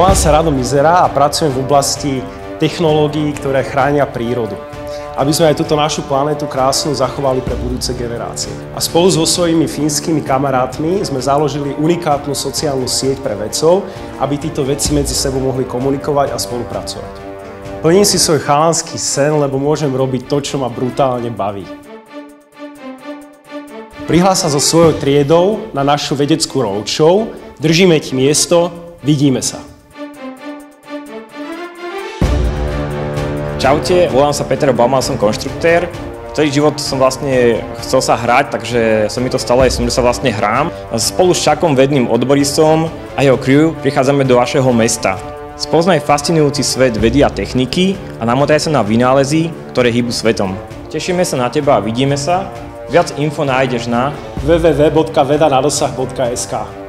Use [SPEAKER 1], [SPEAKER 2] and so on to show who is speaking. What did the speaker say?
[SPEAKER 1] Volám sa Rado Mizera a pracujem v oblasti technológií, ktoré chránia prírodu. Aby sme aj túto našu planétu krásnu zachovali pre budúce generácie. A spolu so svojimi fínskymi kamarátmi sme založili unikátnu sociálnu sieť pre vedcov, aby títo vedci medzi sebou mohli komunikovať a spolupracovať. Plním si svoj chalanský sen, lebo môžem robiť to, čo ma brutálne baví. Prihlás sa so svojou triedou na našu vedeckú roadshow, držíme ti miesto, vidíme sa.
[SPEAKER 2] Čaute, volám sa Peter Baumann, som konštruktér. Celý život som vlastne chcel sa hrať, takže som mi to stalo aj som, že sa vlastne hrám. Spolu s Čakom, vedným odboristom a jeho crew prichádzame do vašeho mesta. Spoznaj fascinujúci svet vedy a techniky a namotaj sa na vynálezy, ktoré hýbu svetom. Tešíme sa na teba a vidíme sa. Viac info nájdeš na
[SPEAKER 1] www.vedanadosah.sk